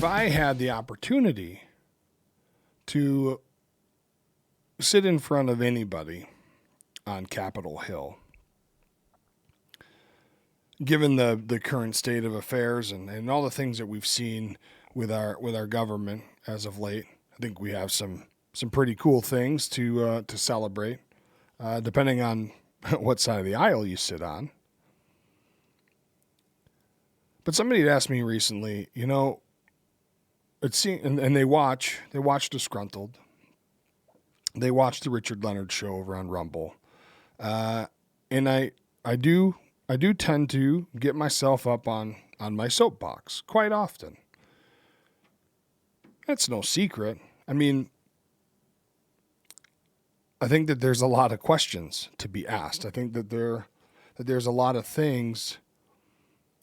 if I had the opportunity to sit in front of anybody on Capitol Hill, given the current state of affairs and all the things that we've seen with our government as of late, I think we have some pretty cool things to celebrate, depending on what side of the aisle you sit on. But somebody had asked me recently, and they watch Disgruntled. They watch the Richard Leonard show over on Rumble, and I do tend to get myself up on my soapbox quite often. That's no secret. I mean, I think that there's a lot of questions to be asked. I think that there's a lot of things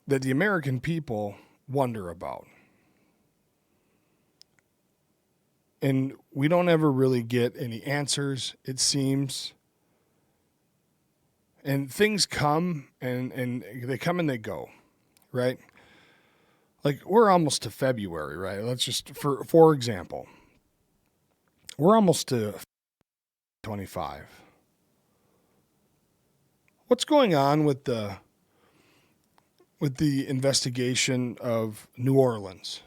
that the American people wonder about. And we don't ever really get any answers, it seems. And things come and they come and they go, right? Like, we're almost to February, right? Let's just, for example, we're almost to 25. What's going on with the investigation of New Orleans?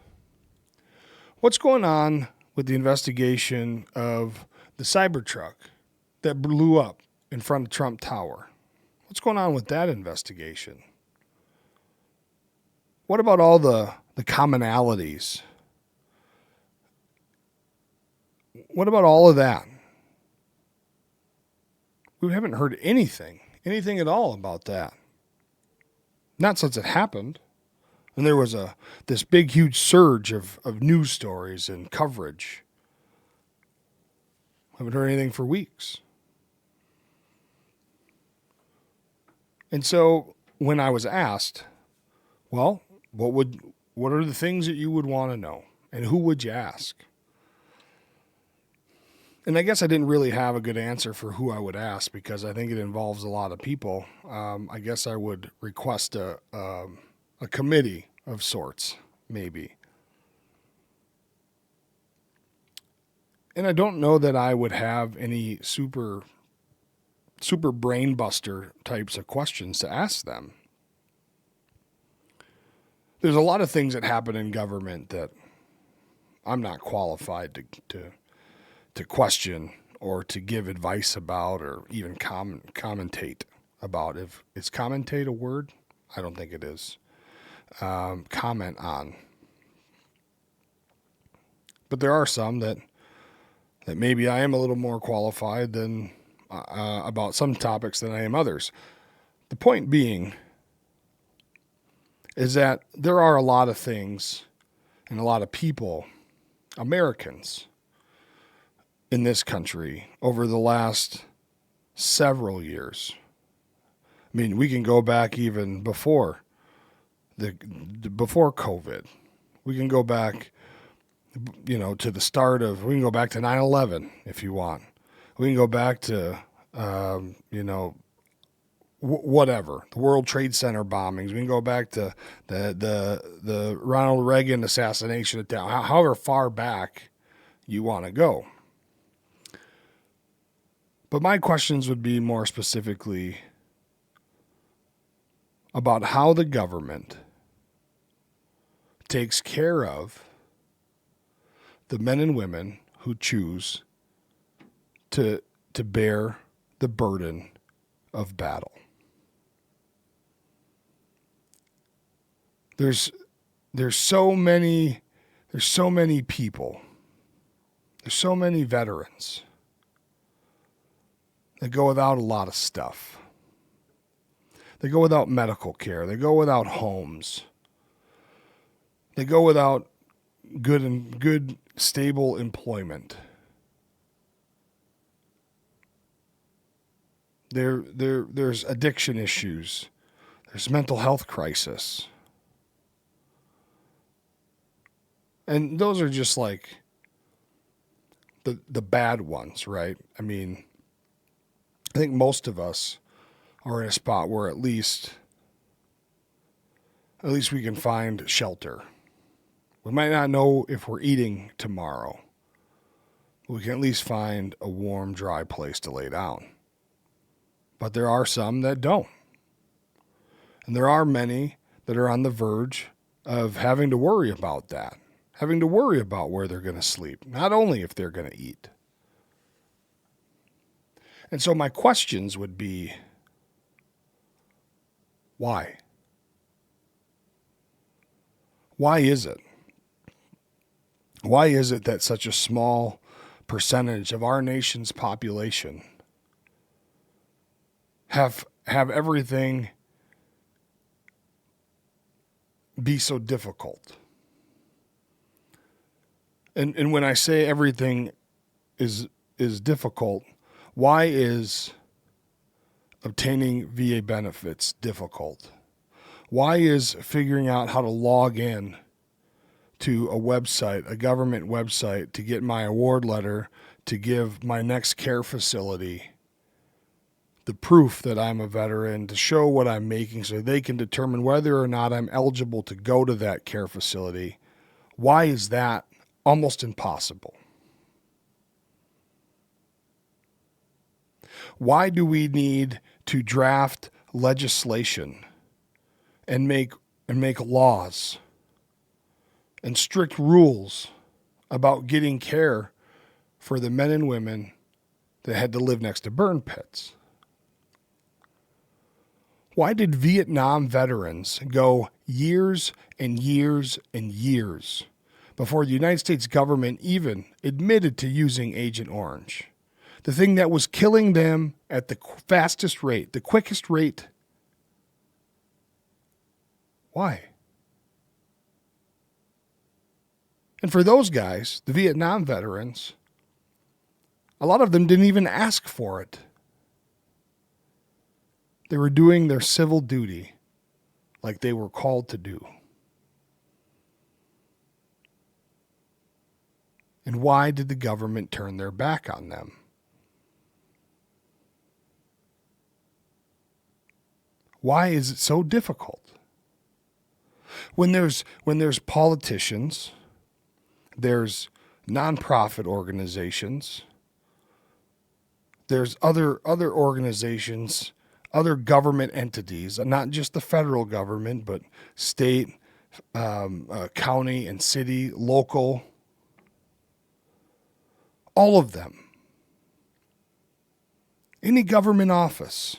What's going on with the investigation of the Cybertruck that blew up in front of Trump Tower? What's going on with that investigation? What about all the commonalities? What about all of that? We haven't heard anything at all about that. Not since it happened. And there was this big, huge surge of news stories and coverage. Haven't heard anything for weeks. And so when I was asked, well, what are the things that you would want to know? And who would you ask? And I guess I didn't really have a good answer for who I would ask because I think it involves a lot of people. I guess I would request a committee of sorts, maybe. And I don't know that I would have any super brain buster types of questions to ask them. There's a lot of things that happen in government that I'm not qualified to question or to give advice about or even commentate about. Is commentate a word? I don't think it is. Comment on. But there are some that maybe I am a little more qualified than about some topics than I am others. The point being is that there are a lot of things and a lot of people, Americans, in this country over the last several years. I mean, we can go back even before COVID. We can go back, to the start of, we can go back to 9/11 if you want. We can go back to, whatever, the World Trade Center bombings. We can go back to the Ronald Reagan assassination attempt, however far back you want to go. But my questions would be more specifically about how the government takes care of the men and women who choose to bear the burden of battle. There's so many people. There's so many veterans that go without a lot of stuff. They go without medical care. They go without homes. They go without good stable employment. There's addiction issues. There's mental health crisis. And those are just like the bad ones, right? I mean, I think most of us are in a spot where at least we can find shelter. We might not know if we're eating tomorrow. We can at least find a warm, dry place to lay down. But there are some that don't. And there are many that are on the verge of having to worry about that, having to worry about where they're going to sleep, not only if they're going to eat. And so my questions would be, why? Why is it? Why is it that such a small percentage of our nation's population have everything be so difficult? And when I say everything is difficult, why is obtaining VA benefits difficult? Why is figuring out how to log in to a website, a government website, to get my award letter, to give my next care facility the proof that I'm a veteran, to show what I'm making so they can determine whether or not I'm eligible to go to that care facility? Why is that almost impossible? Why do we need to draft legislation and make laws and strict rules about getting care for the men and women that had to live next to burn pits? Why did Vietnam veterans go years and years and years before the United States government even admitted to using Agent Orange? The thing that was killing them at the fastest rate, the quickest rate. Why? And for those guys, the Vietnam veterans, a lot of them didn't even ask for it. They were doing their civil duty like they were called to do. And why did the government turn their back on them? Why is it so difficult? When there's politicians, there's nonprofit organizations, there's other organizations, other government entities, not just the federal government, but state, county and city, local, all of them. Any government office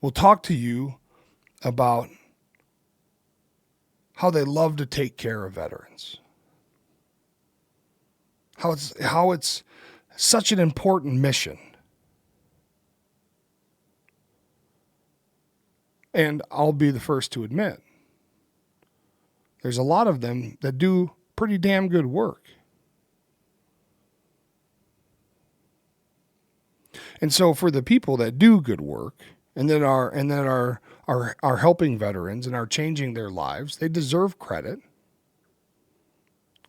will talk to you about how they love to take care of veterans. How it's such an important mission. And I'll be the first to admit, there's a lot of them that do pretty damn good work. And so for the people that do good work and that are helping veterans and are changing their lives, they deserve credit.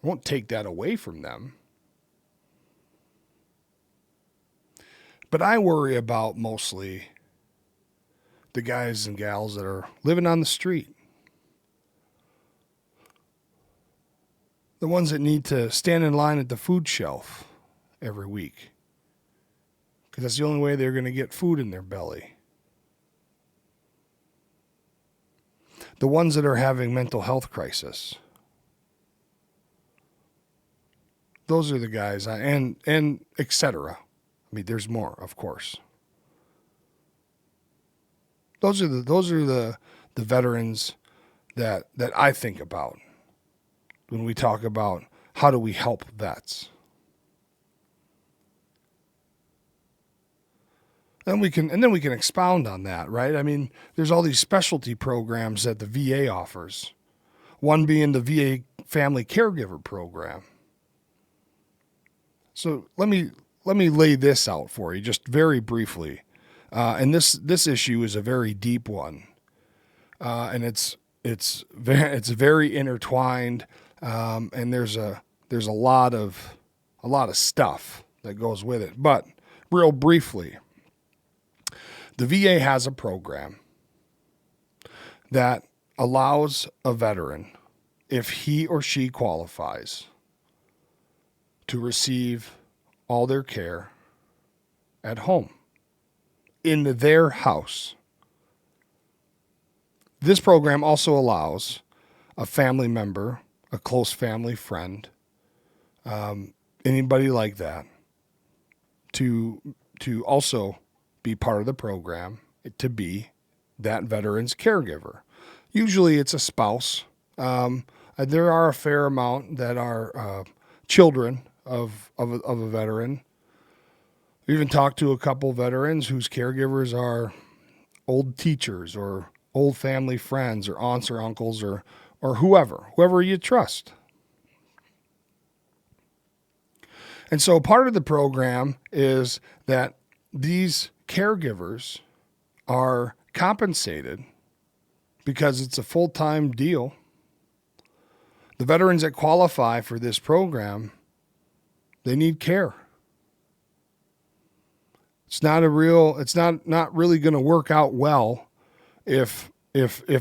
I won't take that away from them. But I worry about mostly the guys and gals that are living on the street. The ones that need to stand in line at the food shelf every week, because that's the only way they're going to get food in their belly. The ones that are having mental health crisis. Those are the guys, and et cetera. I mean, there's more, of course. Those are the veterans that I think about when we talk about how do we help vets. And then we can expound on that, right? I mean, there's all these specialty programs that the VA offers. One being the VA Family Caregiver program. So let me lay this out for you just very briefly. And this issue is a very deep one, and it's very intertwined, and there's a lot of stuff that goes with it. But real briefly, the VA has a program that allows a veteran, if he or she qualifies, to receive all their care at home, in their house. This program also allows a family member, a close family friend, anybody like that, to also be part of the program, to be that veteran's caregiver. Usually it's a spouse. There are a fair amount that are children of a veteran. We even talked to a couple veterans whose caregivers are old teachers or old family friends or aunts or uncles or whoever you trust. And so part of the program is that these caregivers are compensated because it's a full-time deal. The veterans that qualify for this program, they need care. It's not really going to work out well if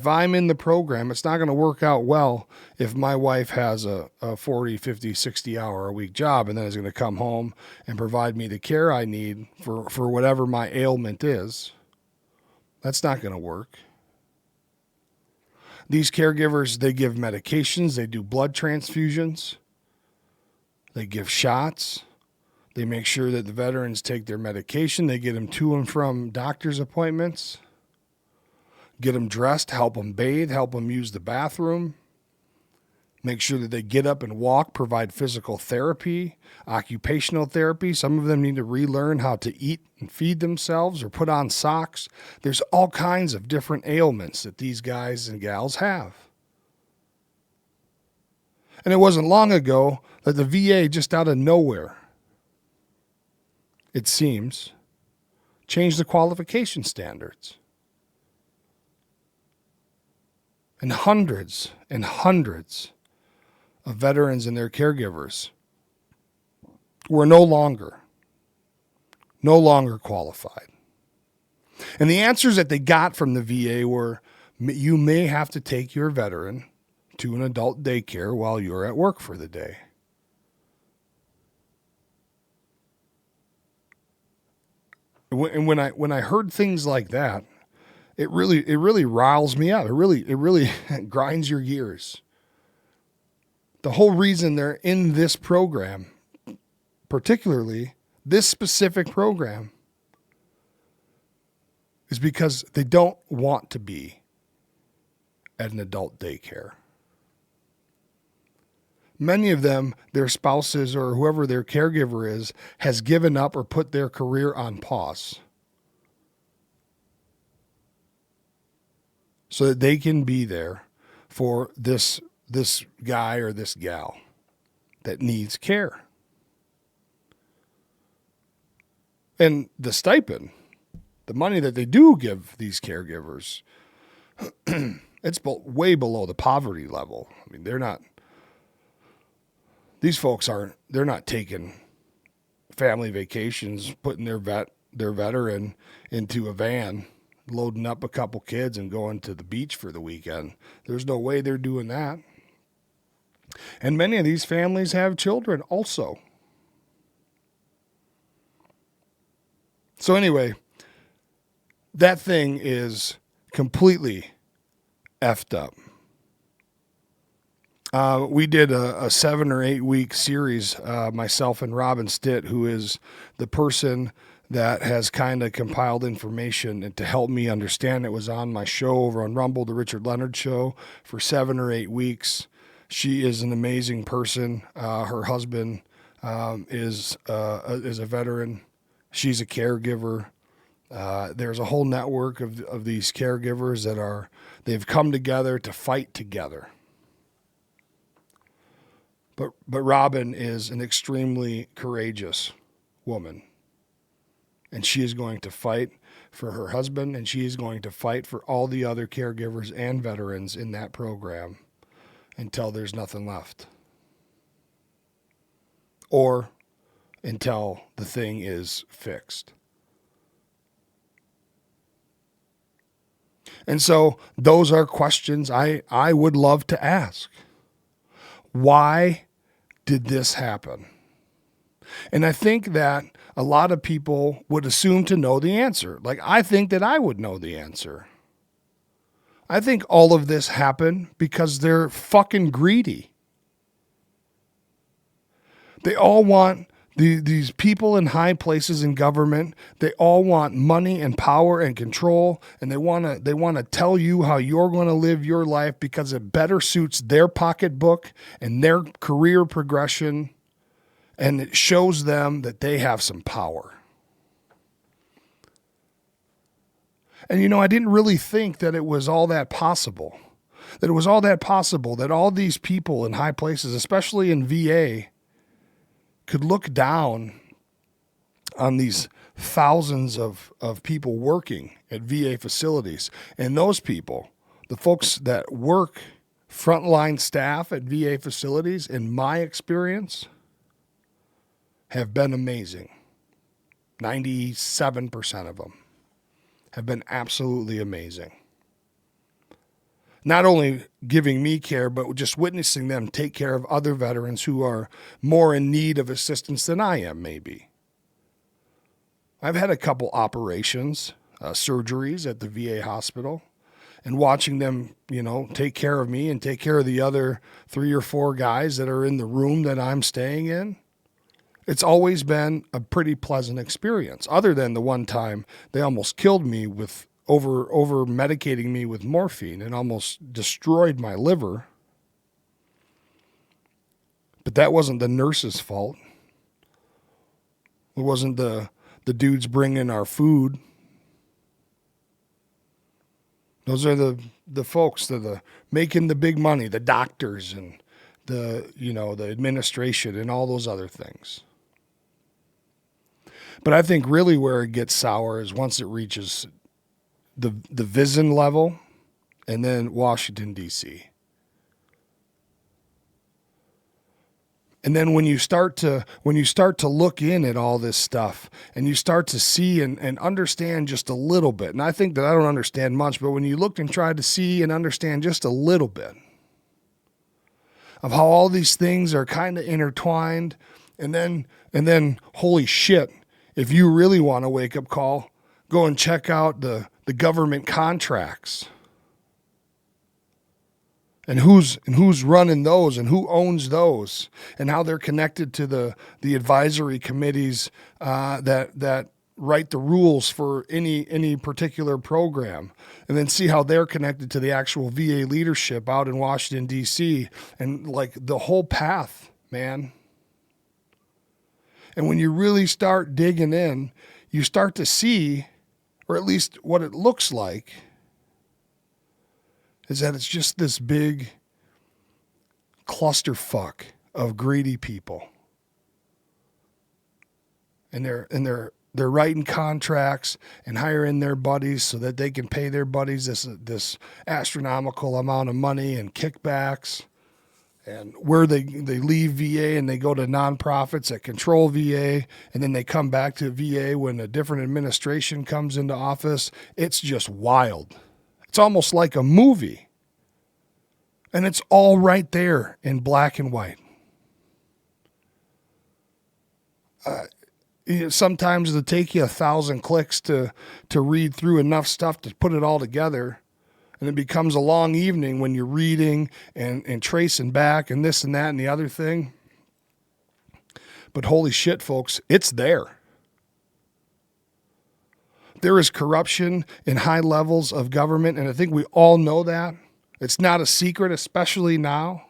I'm in the program. It's not going to work out well if my wife has a 40, 50, 60 hour a week job and then is going to come home and provide me the care I need for whatever my ailment is. That's not going to work. These caregivers, they give medications, they do blood transfusions, they give shots, they make sure that the veterans take their medication, they get them to and from doctor's appointments, get them dressed, help them bathe, help them use the bathroom, make sure that they get up and walk, provide physical therapy, occupational therapy. Some of them need to relearn how to eat and feed themselves or put on socks. There's all kinds of different ailments that these guys and gals have. And it wasn't long ago that the VA, just out of nowhere, it seems, changed the qualification standards. And hundreds of veterans and their caregivers were no longer qualified. And the answers that they got from the VA were, you may have to take your veteran to an adult daycare while you're at work for the day. And when I heard things like that, it really riles me up. It really grinds your gears. The whole reason they're in this program, particularly this specific program, is because they don't want to be at an adult daycare. Many of them, their spouses or whoever their caregiver is, has given up or put their career on pause so that they can be there for this guy or this gal that needs care. And the stipend, the money that they do give these caregivers, it's way below the poverty level. I mean, these folks they're not taking family vacations, putting their veteran into a van, loading up a couple kids and going to the beach for the weekend. There's no way they're doing that. And many of these families have children also. So anyway, that thing is completely effed up. We did a 7 or 8 week series, myself and Robin Stitt, who is the person that has kind of compiled information and to help me understand. It was on my show over on Rumble, the Richard Leonard show, for 7 or 8 weeks. She is an amazing person. Her husband is a veteran. She's a caregiver. There's a whole network of these caregivers they've come together to fight together. But Robin is an extremely courageous woman. And she is going to fight for her husband, and she is going to fight for all the other caregivers and veterans in that program until there's nothing left. Or until the thing is fixed. And so those are questions I would love to ask. Why did this happen? And I think that a lot of people would assume to know the answer. Like, I think that I would know the answer. I think all of this happened because they're fucking greedy. They all want these people in high places in government. They all want money and power and control, and they want to tell you how you're going to live your life because it better suits their pocketbook and their career progression, and it shows them that they have some power. And I didn't really think that it was all that possible. That all these people in high places, especially in VA, could look down on these thousands of people working at VA facilities. And those people, the folks that work frontline staff at VA facilities, in my experience, have been amazing. 97% of them have been absolutely amazing. Not only giving me care, but just witnessing them take care of other veterans who are more in need of assistance than I am, maybe. I've had a couple operations, surgeries at the VA hospital, and watching them, take care of me and take care of the other 3 or 4 guys that are in the room that I'm staying in, it's always been a pretty pleasant experience, other than the one time they almost killed me with over medicating me with morphine and almost destroyed my liver. But that wasn't the nurse's fault. It wasn't the dudes bringing our food. Those are the folks that are making the big money, the doctors and the administration and all those other things. But I think really where it gets sour is once it reaches the VISN level and then Washington, D.C. And then when you start to look in at all this stuff and you start to see and understand just a little bit, and I think that I don't understand much, but when you look and try to see and understand just a little bit of how all these things are kind of intertwined, and then holy shit, if you really want a wake-up call, go and check out the government contracts and who's running those and who owns those and how they're connected to the advisory committees that write the rules for any particular program, and then see how they're connected to the actual VA leadership out in Washington, D.C., and like the whole path, man. And when you really start digging in, you start to see, or at least what it looks like, is that it's just this big clusterfuck of greedy people. And they're writing contracts and hiring their buddies so that they can pay their buddies this astronomical amount of money and kickbacks. And where they leave VA and they go to nonprofits that control VA, and then they come back to VA when a different administration comes into office. It's just wild. It's almost like a movie. And it's all right there in black and white. Sometimes it'll take you 1,000 clicks to read through enough stuff to put it all together. And it becomes a long evening when you're reading and tracing back and this and that and the other thing. But holy shit, folks, it's there. There is corruption in high levels of government, and I think we all know that. It's not a secret, especially now.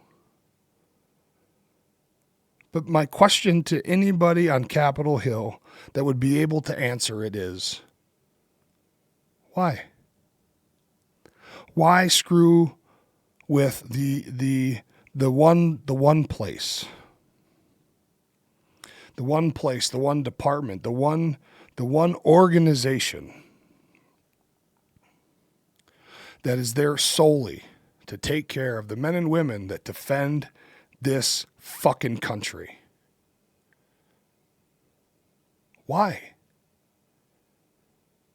But my question to anybody on Capitol Hill that would be able to answer it is, why? Why screw with the one place? The one place, the one department, the one organization that is there solely to take care of the men and women that defend this fucking country. Why?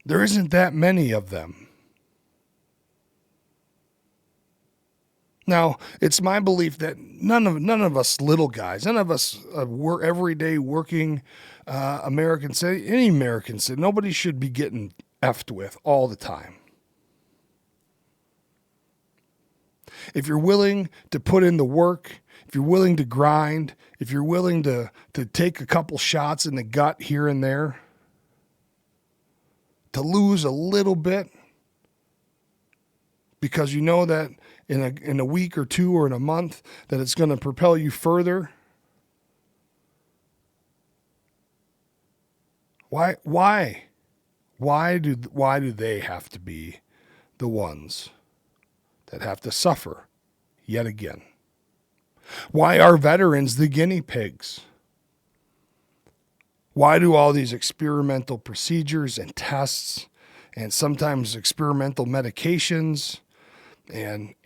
There isn't that many of them. Now, it's my belief that none of us little guys, none of us everyday working Americans, any Americans, nobody should be getting effed with all the time. If you're willing to put in the work, if you're willing to grind, if you're willing to take a couple shots in the gut here and there, to lose a little bit, because you know that in a week or two or in a month that it's going to propel you further. Why do they have to be the ones that have to suffer yet again? Why are veterans the guinea pigs? Why do all these experimental procedures and tests and sometimes experimental medications and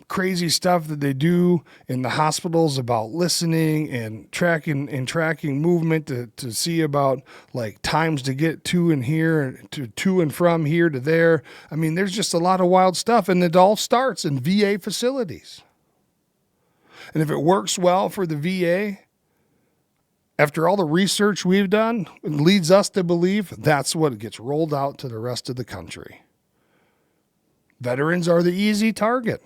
crazy stuff that they do in the hospitals about listening and tracking movement to see about like times to get to and here to and from here to there. I mean, there's just a lot of wild stuff, and it all starts in VA facilities. And if it works well for the VA, after all the research we've done, it leads us to believe that's what gets rolled out to the rest of the country. Veterans are the easy target.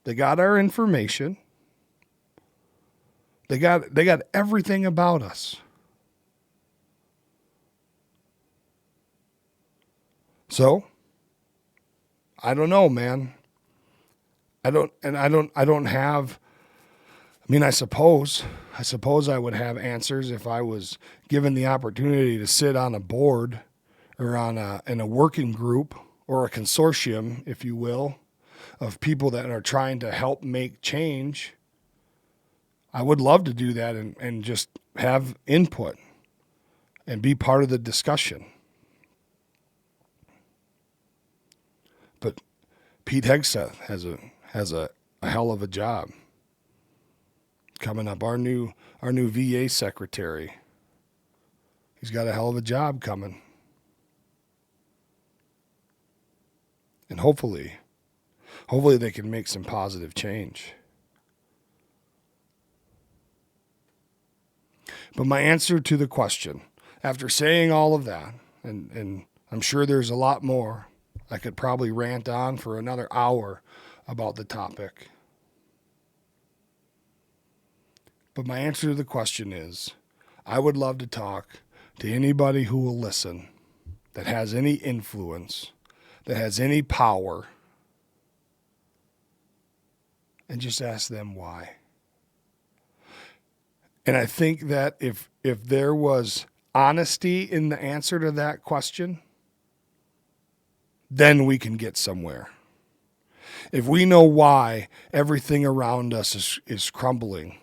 They got our information. They got everything about us. So, I don't know, man. I suppose I would have answers if I was given the opportunity to sit on a board or in a working group or a consortium, if you will, of people that are trying to help make change. I would love to do that and just have input and be part of the discussion. But Pete Hegseth has a hell of a job coming up. Our new VA secretary, he's got a hell of a job coming. And hopefully they can make some positive change. But my answer to the question, after saying all of that, and I'm sure there's a lot more, I could probably rant on for another hour about the topic. But my answer to the question is, I would love to talk to anybody who will listen, that has any influence, that has any power, and just ask them why. And I think that if there was honesty in the answer to that question, then we can get somewhere. If we know why everything around us is crumbling,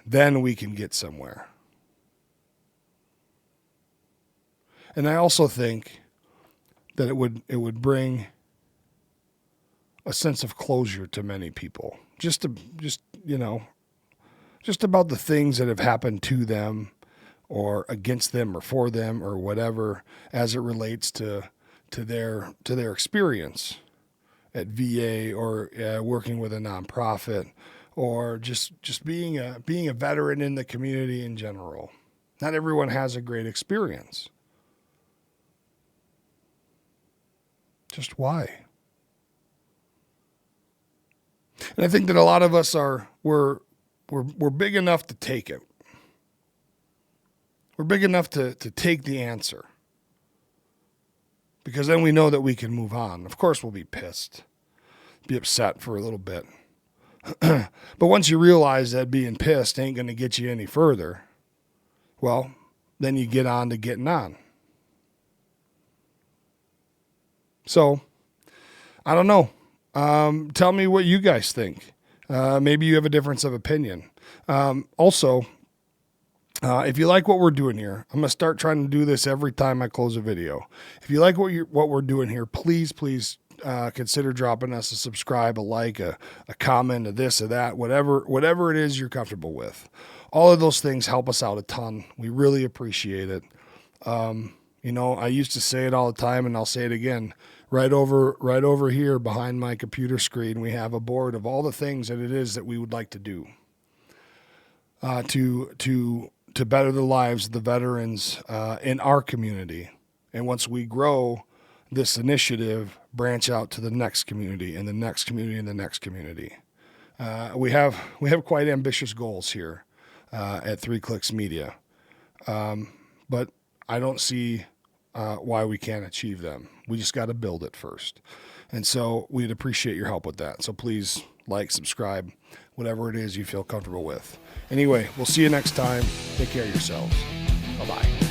then we can get somewhere. And I also think that it would bring a sense of closure to many people. Just about the things that have happened to them or against them or for them or whatever, as it relates to their experience at VA or working with a nonprofit or just being a veteran in the community in general. Not everyone has a great experience. Just why? And I think that a lot of us we're big enough to take it. We're big enough to take the answer. Because then we know that we can move on. Of course we'll be pissed, be upset for a little bit. But once you realize that being pissed ain't going to get you any further, well, then you get on to getting on. So, I don't know. Tell me what you guys think. Maybe you have a difference of opinion. Also, if you like what we're doing here, I'm going to start trying to do this every time I close a video. If you like what we're doing here, please consider dropping us a subscribe, a like, a comment, a this or that, whatever it is you're comfortable with. All of those things help us out a ton. We really appreciate it. I used to say it all the time, and I'll say it again. Right over here behind my computer screen, we have a board of all the things that it is that we would like to do to better the lives of the veterans in our community. And once we grow this initiative, branch out to the next community and the next community and the next community. We have quite ambitious goals here at 3 Clicks Media, but I don't see why we can't achieve them. We just got to build it first. And so we'd appreciate your help with that. So please like, subscribe, whatever it is you feel comfortable with. Anyway, we'll see you next time. Take care of yourselves. Bye-bye.